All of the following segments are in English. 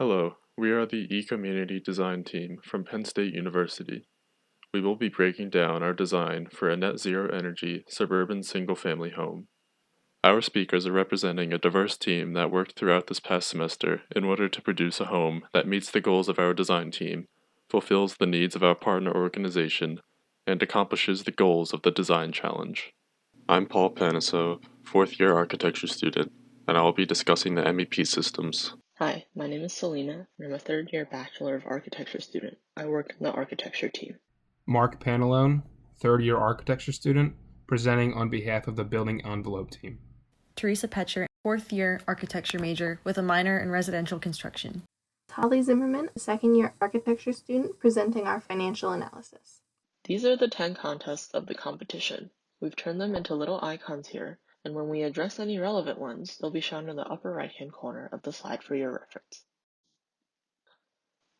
Hello, we are the E-Community Design Team from Penn State University. We will be breaking down our design for a net zero energy suburban single-family home. Our speakers are representing a diverse team that worked throughout this past semester in order to produce a home that meets the goals of our design team, fulfills the needs of our partner organization, and accomplishes the goals of the design challenge. I'm Paul Paniso, fourth-year architecture student, and I will be discussing the MEP systems. Hi, my name is Selena, and I'm a third-year Bachelor of Architecture student. I work in the architecture team. Mark Panalone, third-year architecture student, presenting on behalf of the Building Envelope team. Teresa Petcher, fourth-year architecture major with a minor in residential construction. Holly Zimmerman, a second-year architecture student, presenting our financial analysis. These are the 10 contests of the competition. We've turned them into little icons here, and when we address any relevant ones, they'll be shown in the upper right-hand corner of the slide for your reference.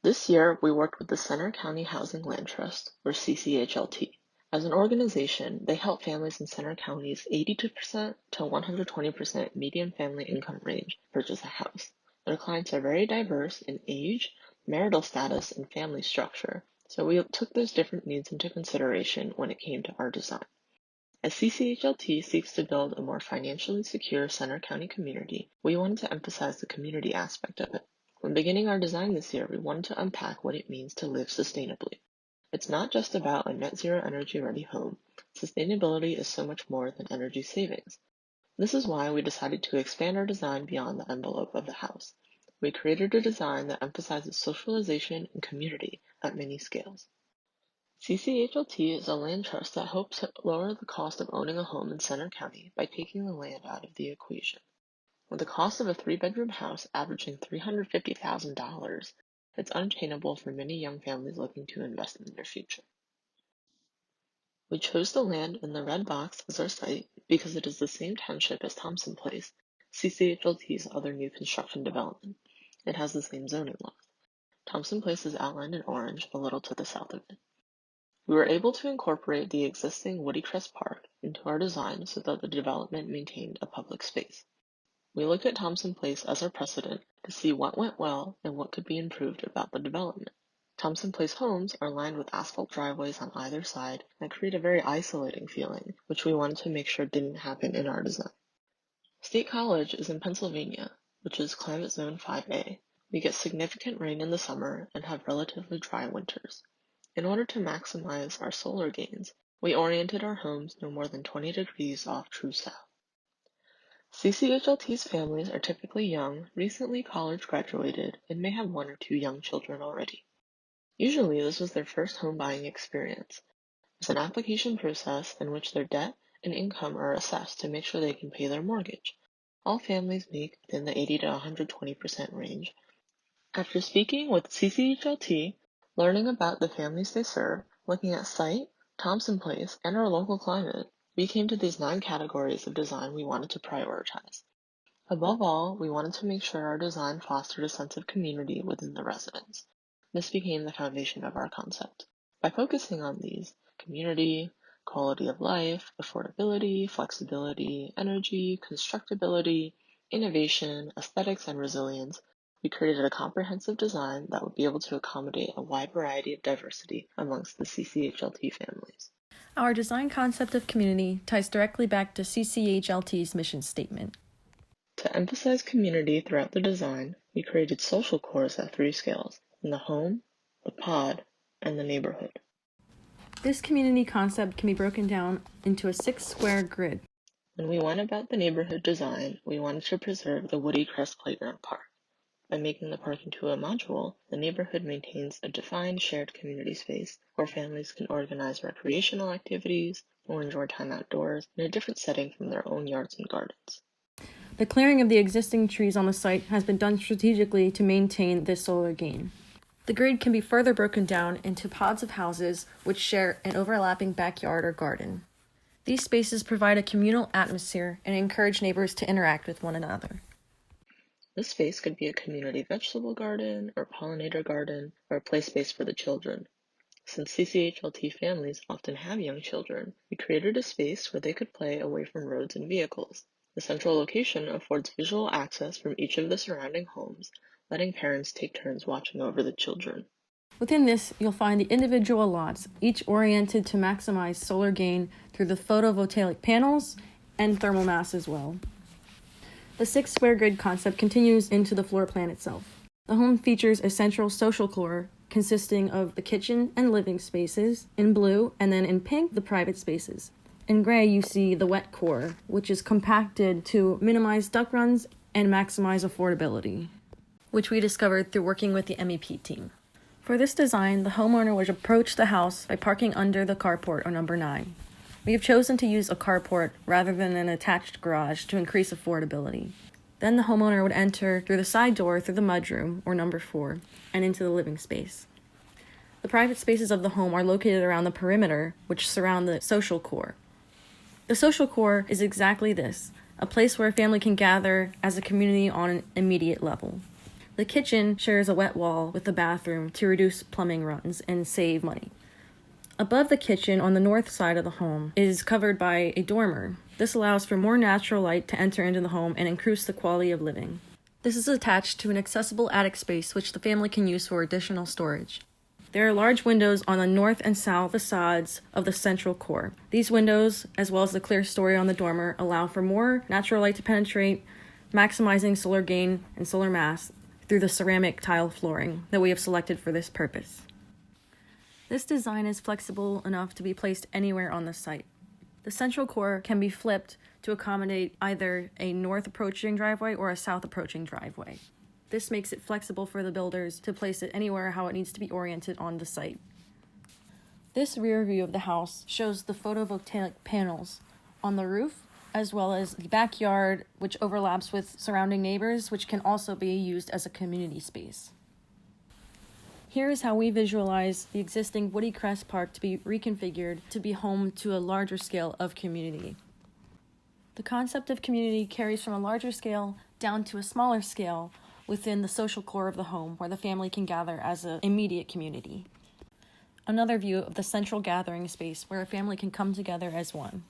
This year, we worked with the Center County Housing Land Trust, or CCHLT. As an organization, they help families in Center County's 82% to 120% median family income range purchase a house. Their clients are very diverse in age, marital status, and family structure, so we took those different needs into consideration when it came to our design. As CCHLT seeks to build a more financially secure Center County community, we wanted to emphasize the community aspect of it. When beginning our design this year, we wanted to unpack what it means to live sustainably. It's not just about a net zero energy ready home. Sustainability is so much more than energy savings. This is why we decided to expand our design beyond the envelope of the house. We created a design that emphasizes socialization and community at many scales. CCHLT is a land trust that hopes to lower the cost of owning a home in Center County by taking the land out of the equation. With the cost of a 3-bedroom house averaging $350,000, it's unattainable for many young families looking to invest in their future. We chose the land in the red box as our site because it is the same township as Thompson Place, CCHLT's other new construction development. It has the same zoning laws. Thompson Place is outlined in orange a little to the south of it. We were able to incorporate the existing Woody Crest Park into our design so that the development maintained a public space. We looked at Thompson Place as our precedent to see what went well and what could be improved about the development. Thompson Place homes are lined with asphalt driveways on either side that create a very isolating feeling, which we wanted to make sure didn't happen in our design. State College is in Pennsylvania, which is Climate Zone 5A. We get significant rain in the summer and have relatively dry winters. In order to maximize our solar gains, we oriented our homes no more than 20 degrees off true south. CCHLT's families are typically young, recently college graduated, and may have 1 or 2 young children already. Usually, this was their first home buying experience. It's an application process in which their debt and income are assessed to make sure they can pay their mortgage. All families make within the 80 to 120% range. After speaking with CCHLT, learning about the families they serve, looking at site, Thompson Place, and our local climate, we came to these 9 categories of design we wanted to prioritize. Above all, we wanted to make sure our design fostered a sense of community within the residents. This became the foundation of our concept. By focusing on these, community, quality of life, affordability, flexibility, energy, constructability, innovation, aesthetics, and resilience, we created a comprehensive design that would be able to accommodate a wide variety of diversity amongst the CCHLT families. Our design concept of community ties directly back to CCHLT's mission statement. To emphasize community throughout the design, we created social cores at 3 scales: in the home, the pod, and the neighborhood. This community concept can be broken down into a 6-square grid. When we went about the neighborhood design, we wanted to preserve the Woody Crest Playground Park. By making the park into a module, the neighborhood maintains a defined shared community space where families can organize recreational activities or enjoy time outdoors in a different setting from their own yards and gardens. The clearing of the existing trees on the site has been done strategically to maintain this solar gain. The grid can be further broken down into pods of houses which share an overlapping backyard or garden. These spaces provide a communal atmosphere and encourage neighbors to interact with one another. This space could be a community vegetable garden or pollinator garden or a play space for the children. Since CCHLT families often have young children, we created a space where they could play away from roads and vehicles. The central location affords visual access from each of the surrounding homes, letting parents take turns watching over the children. Within this, you'll find the individual lots, each oriented to maximize solar gain through the photovoltaic panels and thermal mass as well. The 6 square grid concept continues into the floor plan itself. The home features a central social core consisting of the kitchen and living spaces in blue, and then in pink, the private spaces. In gray, you see the wet core, which is compacted to minimize duct runs and maximize affordability, which we discovered through working with the MEP team. For this design, the homeowner would approach the house by parking under the carport or number 9. We have chosen to use a carport rather than an attached garage to increase affordability. Then the homeowner would enter through the side door through the mudroom, or number 4, and into the living space. The private spaces of the home are located around the perimeter, which surround the social core. The social core is exactly this, a place where a family can gather as a community on an immediate level. The kitchen shares a wet wall with the bathroom to reduce plumbing runs and save money. Above the kitchen on the north side of the home is covered by a dormer. This allows for more natural light to enter into the home and increase the quality of living. This is attached to an accessible attic space which the family can use for additional storage. There are large windows on the north and south facades of the central core. These windows, as well as the clear story on the dormer, allow for more natural light to penetrate, maximizing solar gain and solar mass through the ceramic tile flooring that we have selected for this purpose. This design is flexible enough to be placed anywhere on the site. The central core can be flipped to accommodate either a north approaching driveway or a south approaching driveway. This makes it flexible for the builders to place it anywhere how it needs to be oriented on the site. This rear view of the house shows the photovoltaic panels on the roof, as well as the backyard, which overlaps with surrounding neighbors, which can also be used as a community space. Here is how we visualize the existing Woody Crest Park to be reconfigured to be home to a larger scale of community. The concept of community carries from a larger scale down to a smaller scale within the social core of the home, where the family can gather as an immediate community. Another view of the central gathering space where a family can come together as one.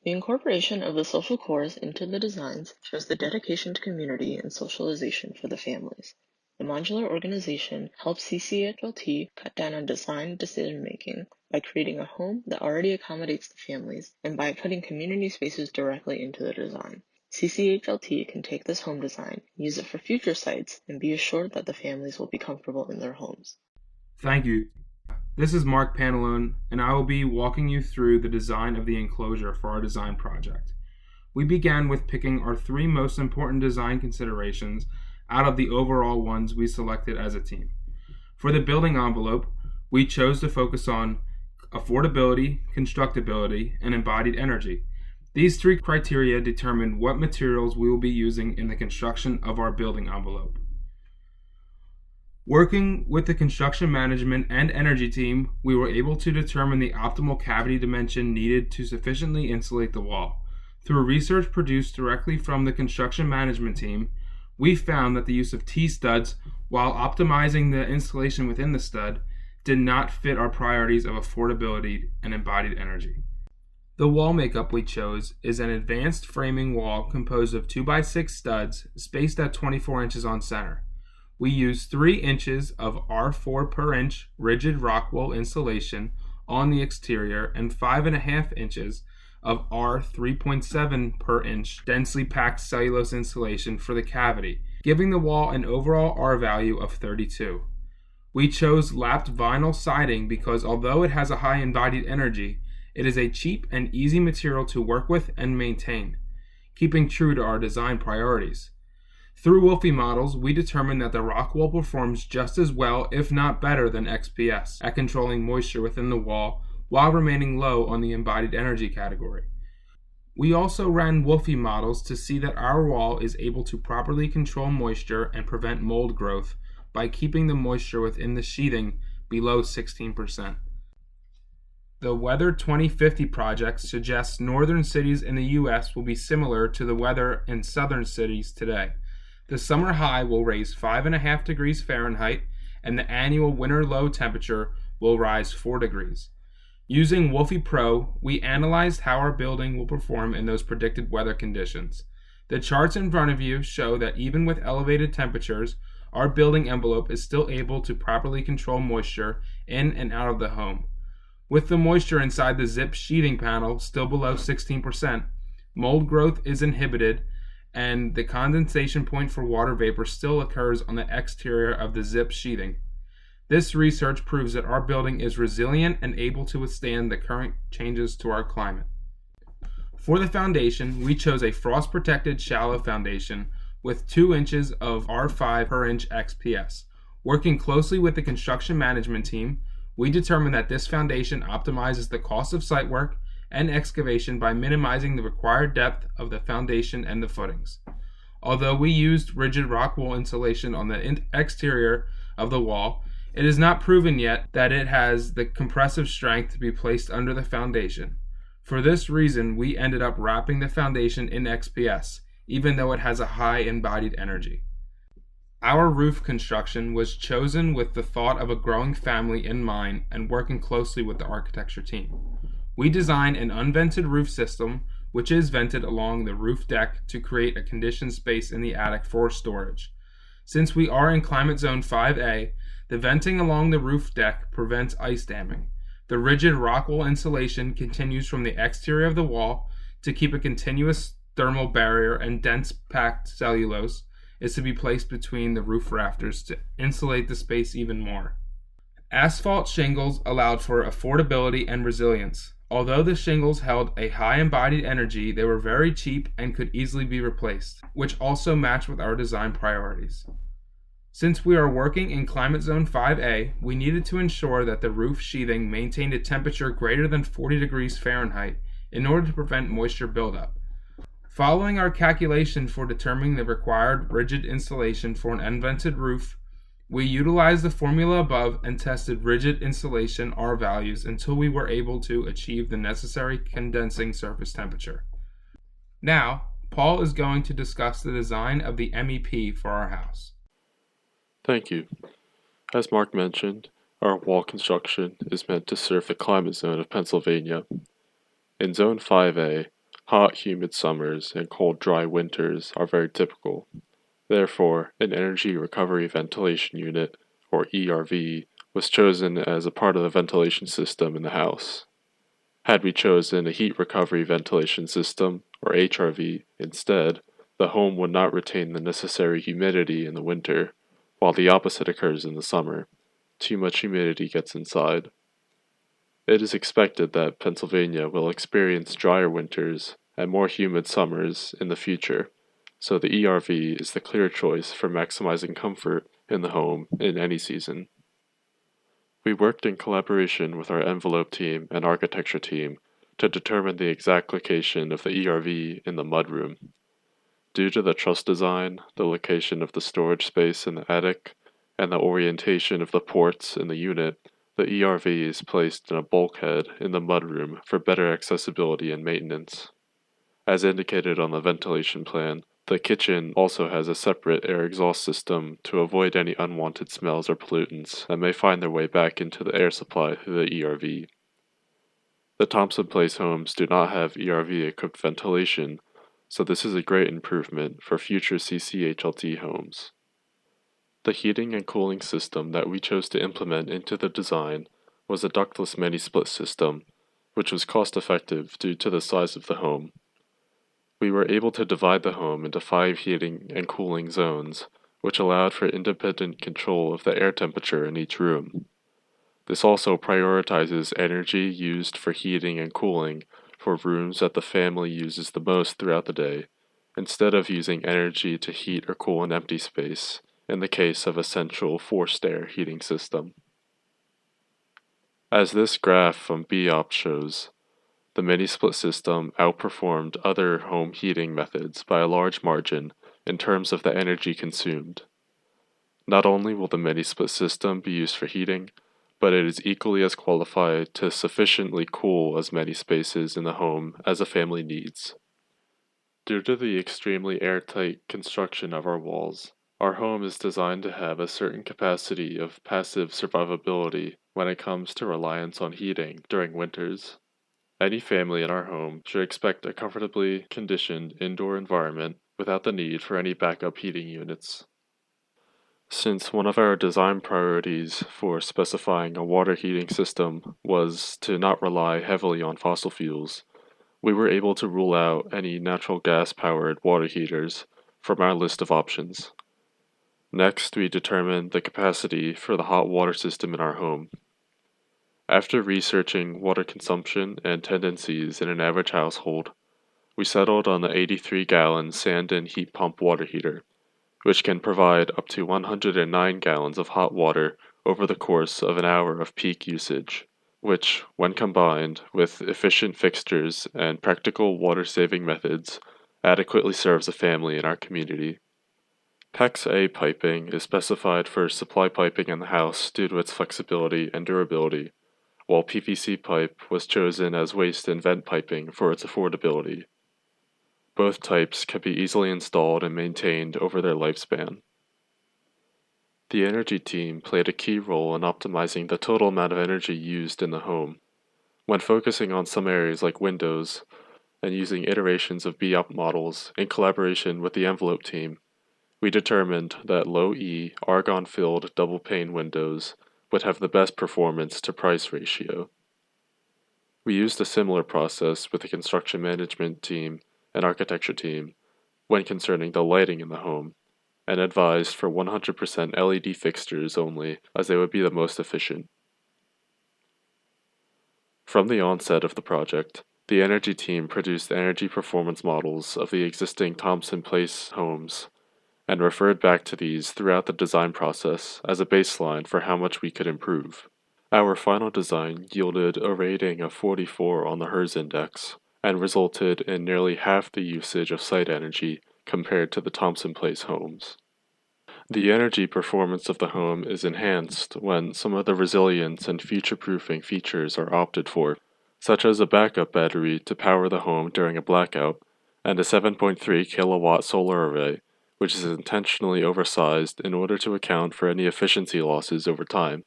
The incorporation of the social cores into the designs shows the dedication to community and socialization for the families. The modular organization helps CCHLT cut down on design decision-making by creating a home that already accommodates the families and by putting community spaces directly into the design. CCHLT can take this home design, use it for future sites, and be assured that the families will be comfortable in their homes. Thank you. This is Mark Pantalone, and I will be walking you through the design of the enclosure for our design project. We began with picking our 3 most important design considerations out of the overall ones we selected as a team. For the building envelope, we chose to focus on affordability, constructability, and embodied energy. These 3 criteria determine what materials we will be using in the construction of our building envelope. Working with the construction management and energy team, we were able to determine the optimal cavity dimension needed to sufficiently insulate the wall. Through research produced directly from the construction management team, we found that the use of T-studs, while optimizing the insulation within the stud, did not fit our priorities of affordability and embodied energy. The wall makeup we chose is an advanced framing wall composed of 2x6 studs spaced at 24 inches on center. We used 3 inches of R4 per inch rigid rock wool insulation on the exterior and 5.5 inches of R3.7 per inch densely packed cellulose insulation for the cavity, giving the wall an overall R value of 32. We chose lapped vinyl siding because although it has a high embodied energy, it is a cheap and easy material to work with and maintain, keeping true to our design priorities. Through Wolfie models, we determined that the rock wool performs just as well, if not better, than XPS at controlling moisture within the wall while remaining low on the embodied energy category. We also ran Wolfie models to see that our wall is able to properly control moisture and prevent mold growth by keeping the moisture within the sheathing below 16%. The Weather 2050 project suggests northern cities in the U.S. will be similar to the weather in southern cities today. The summer high will raise 5.5 degrees Fahrenheit, and the annual winter low temperature will rise 4 degrees. Using Wolfie Pro, we analyzed how our building will perform in those predicted weather conditions. The charts in front of you show that even with elevated temperatures, our building envelope is still able to properly control moisture in and out of the home. With the moisture inside the zip sheathing panel still below 16%, mold growth is inhibited, and the condensation point for water vapor still occurs on the exterior of the zip sheathing. This research proves that our building is resilient and able to withstand the current changes to our climate. For the foundation, we chose a frost-protected shallow foundation with 2 inches of R5 per inch XPS. Working closely with the construction management team, we determined that this foundation optimizes the cost of site work and excavation by minimizing the required depth of the foundation and the footings. Although we used rigid rock wool insulation on the exterior of the wall, it is not proven yet that it has the compressive strength to be placed under the foundation. For this reason, we ended up wrapping the foundation in XPS, even though it has a high embodied energy. Our roof construction was chosen with the thought of a growing family in mind and working closely with the architecture team. We designed an unvented roof system, which is vented along the roof deck to create a conditioned space in the attic for storage. Since we are in climate zone 5A, the venting along the roof deck prevents ice damming. The rigid rock wool insulation continues from the exterior of the wall to keep a continuous thermal barrier, and dense packed cellulose is to be placed between the roof rafters to insulate the space even more. Asphalt shingles allowed for affordability and resilience. Although the shingles held a high embodied energy, they were very cheap and could easily be replaced, which also matched with our design priorities. Since we are working in climate zone 5A, we needed to ensure that the roof sheathing maintained a temperature greater than 40 degrees Fahrenheit in order to prevent moisture buildup. Following our calculation for determining the required rigid insulation for an unvented roof, we utilized the formula above and tested rigid insulation R values until we were able to achieve the necessary condensing surface temperature. Now, Paul is going to discuss the design of the MEP for our house. Thank you. As Mark mentioned, our wall construction is meant to serve the climate zone of Pennsylvania. In Zone 5A, hot, humid summers and cold, dry winters are very typical. Therefore, an Energy Recovery Ventilation Unit, or ERV, was chosen as a part of the ventilation system in the house. Had we chosen a Heat Recovery Ventilation System, or HRV, instead, the home would not retain the necessary humidity in the winter, while the opposite occurs in the summer. Too much humidity gets inside. It is expected that Pennsylvania will experience drier winters and more humid summers in the future, so the ERV is the clear choice for maximizing comfort in the home in any season. We worked in collaboration with our envelope team and architecture team to determine the exact location of the ERV in the mudroom. Due to the truss design, the location of the storage space in the attic, and the orientation of the ports in the unit, the ERV is placed in a bulkhead in the mudroom for better accessibility and maintenance. As indicated on the ventilation plan, the kitchen also has a separate air exhaust system to avoid any unwanted smells or pollutants that may find their way back into the air supply through the ERV. The Thompson Place homes do not have ERV-equipped ventilation, so this is a great improvement for future CCHLT homes. The heating and cooling system that we chose to implement into the design was a ductless mini-split system, which was cost-effective due to the size of the home. We were able to divide the home into 5 heating and cooling zones, which allowed for independent control of the air temperature in each room. This also prioritizes energy used for heating and cooling for rooms that the family uses the most throughout the day, instead of using energy to heat or cool an empty space, in the case of a central forced air heating system. As this graph from BOP shows, the mini-split system outperformed other home heating methods by a large margin in terms of the energy consumed. Not only will the mini-split system be used for heating, but it is equally as qualified to sufficiently cool as many spaces in the home as a family needs. Due to the extremely airtight construction of our walls, our home is designed to have a certain capacity of passive survivability when it comes to reliance on heating during winters. Any family in our home should expect a comfortably conditioned indoor environment without the need for any backup heating units. Since one of our design priorities for specifying a water heating system was to not rely heavily on fossil fuels, we were able to rule out any natural gas-powered water heaters from our list of options. Next, we determined the capacity for the hot water system in our home. After researching water consumption and tendencies in an average household, we settled on the 83-gallon stand-in heat pump water heater, which can provide up to 109 gallons of hot water over the course of an hour of peak usage, which, when combined with efficient fixtures and practical water-saving methods, adequately serves a family in our community. PEX A piping is specified for supply piping in the house due to its flexibility and durability, while PVC pipe was chosen as waste and vent piping for its affordability. Both types can be easily installed and maintained over their lifespan. The energy team played a key role in optimizing the total amount of energy used in the home. When focusing on some areas like windows and using iterations of BOP models in collaboration with the envelope team, we determined that low-E, argon-filled double-pane windows would have the best performance to price ratio. We used a similar process with the construction management team and architecture team when concerning the lighting in the home, and advised for 100% LED fixtures only, as they would be the most efficient. From the onset of the project, the energy team produced energy performance models of the existing Thompson Place homes and referred back to these throughout the design process as a baseline for how much we could improve. Our final design yielded a rating of 44 on the HERS index and resulted in nearly half the usage of site energy compared to the Thompson Place homes. The energy performance of the home is enhanced when some of the resilience and future-proofing features are opted for, such as a backup battery to power the home during a blackout and a 7.3 kilowatt solar array, which is intentionally oversized in order to account for any efficiency losses over time.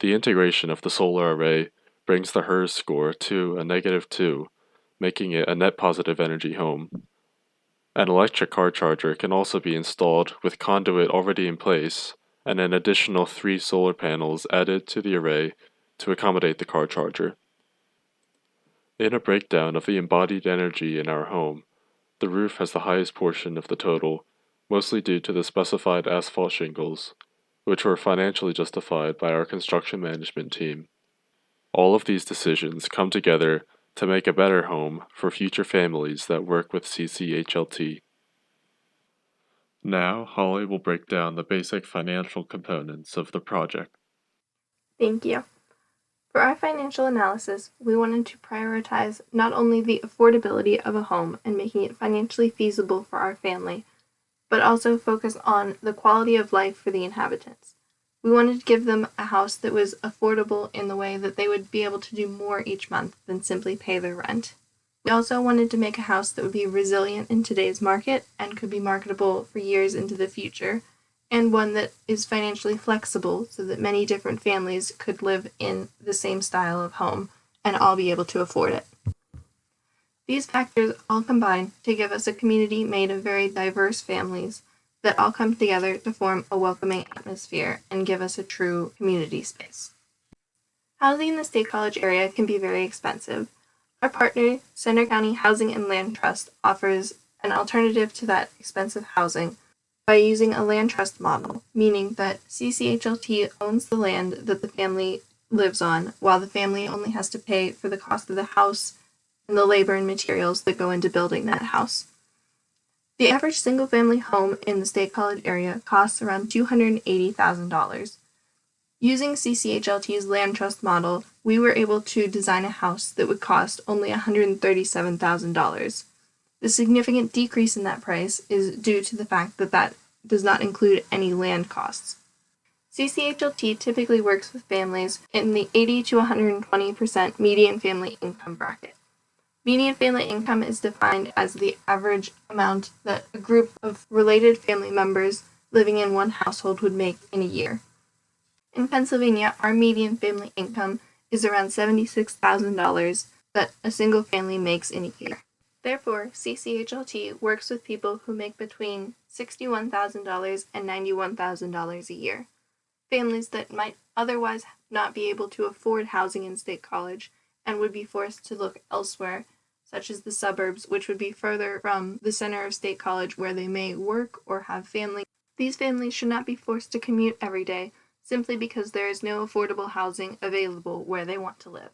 The integration of the solar array brings the HERS score to a -2, making it a net positive energy home. An electric car charger can also be installed with conduit already in place and an additional 3 solar panels added to the array to accommodate the car charger. In a breakdown of the embodied energy in our home, the roof has the highest portion of the total, mostly due to the specified asphalt shingles, which were financially justified by our construction management team. All of these decisions come together to make a better home for future families that work with CCHLT. Now, Holly will break down the basic financial components of the project. Thank you. For our financial analysis, we wanted to prioritize not only the affordability of a home and making it financially feasible for our family, but also focus on the quality of life for the inhabitants. We wanted to give them a house that was affordable in the way that they would be able to do more each month than simply pay their rent. We also wanted to make a house that would be resilient in today's market and could be marketable for years into the future, and one that is financially flexible so that many different families could live in the same style of home and all be able to afford it. These factors all combine to give us a community made of very diverse families that all come together to form a welcoming atmosphere and give us a true community space. Housing in the State College area can be very expensive. Our partner, Center County Housing and Land Trust, offers an alternative to that expensive housing by using a land trust model, meaning that CCHLT owns the land that the family lives on, while the family only has to pay for the cost of the house and the labor and materials that go into building that house. The average single-family home in the State College area costs around $280,000. Using CCHLT's land trust model, we were able to design a house that would cost only $137,000. The significant decrease in that price is due to the fact that that does not include any land costs. CCHLT typically works with families in the 80 to 120% median family income bracket. Median family income is defined as the average amount that a group of related family members living in one household would make in a year. In Pennsylvania, our median family income is around $76,000 that a single family makes in a year. Therefore, CCHLT works with people who make between $61,000 and $91,000 a year, families that might otherwise not be able to afford housing in State College and would be forced to look elsewhere, such as the suburbs, which would be further from the center of State College where they may work or have family. These families should not be forced to commute every day simply because there is no affordable housing available where they want to live.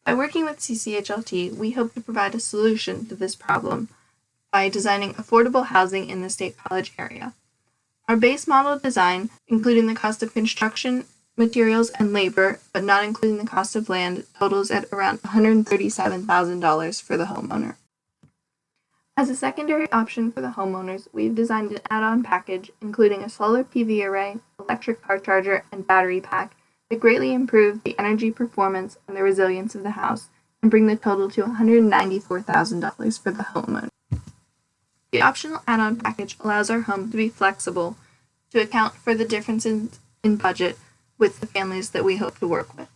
By working with CCHLT, we hope to provide a solution to this problem by designing affordable housing in the State College area. Our base model design, including the cost of construction, materials, and labor, but not including the cost of land, totals at around $137,000 for the homeowner. As a secondary option for the homeowners, we've designed an add-on package including a solar PV array, electric car charger, and battery pack that greatly improve the energy performance and the resilience of the house and bring the total to $194,000 for the homeowner. The optional add-on package allows our home to be flexible to account for the differences in budget with the families that we hope to work with.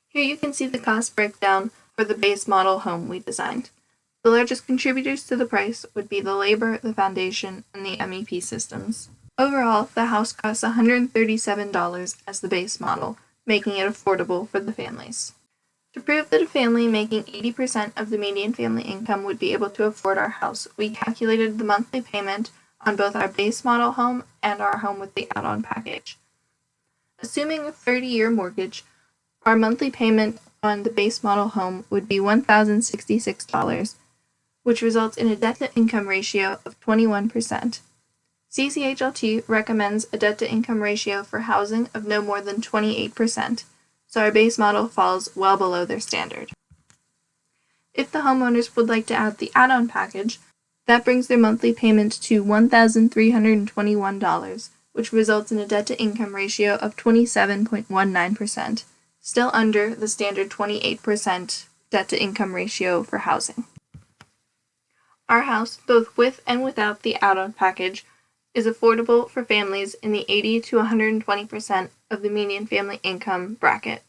Here you can see the cost breakdown for the base model home we designed. The largest contributors to the price would be the labor, the foundation, and the MEP systems. Overall, the house costs $137 as the base model, making it affordable for the families. To prove that a family making 80% of the median family income would be able to afford our house, we calculated the monthly payment on both our base model home and our home with the add-on package. Assuming a 30-year mortgage, our monthly payment on the base model home would be $1,066, which results in a debt-to-income ratio of 21%. CCHLT recommends a debt-to-income ratio for housing of no more than 28%, so our base model falls well below their standard. If the homeowners would like to add the add-on package, that brings their monthly payment to $1,321, which results in a debt-to-income ratio of 27.19%, still under the standard 28% debt-to-income ratio for housing. Our house, both with and without the add-on package, is affordable for families in the 80 to 120% of the median family income bracket.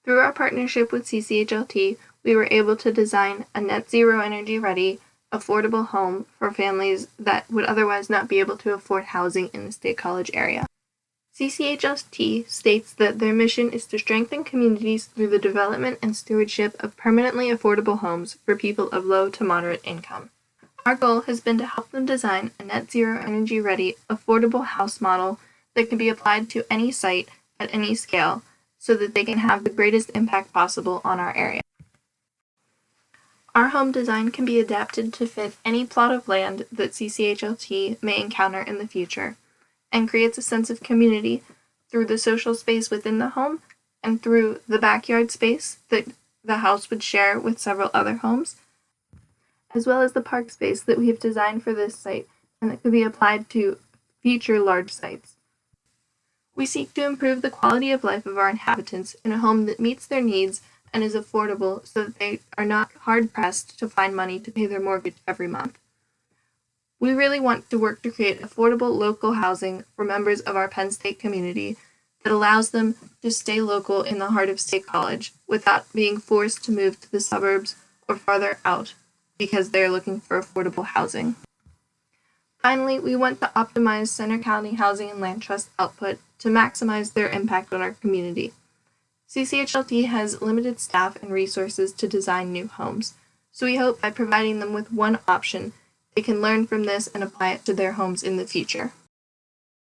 Through our partnership with CCHLT, we were able to design a net zero energy ready, affordable home for families that would otherwise not be able to afford housing in the State College area. CCHLT states that their mission is to strengthen communities through the development and stewardship of permanently affordable homes for people of low to moderate income. Our goal has been to help them design a net zero energy ready, affordable house model that can be applied to any site at any scale so that they can have the greatest impact possible on our area. Our home design can be adapted to fit any plot of land that CCHLT may encounter in the future, and creates a sense of community through the social space within the home and through the backyard space that the house would share with several other homes, as well as the park space that we have designed for this site and that could be applied to future large sites. We seek to improve the quality of life of our inhabitants in a home that meets their needs and is affordable so that they are not hard-pressed to find money to pay their mortgage every month. We really want to work to create affordable local housing for members of our Penn State community that allows them to stay local in the heart of State College without being forced to move to the suburbs or farther out because they're looking for affordable housing. Finally, we want to optimize Center County Housing and Land Trust output to maximize their impact on our community. CCHLT has limited staff and resources to design new homes, so we hope by providing them with one option, they can learn from this and apply it to their homes in the future.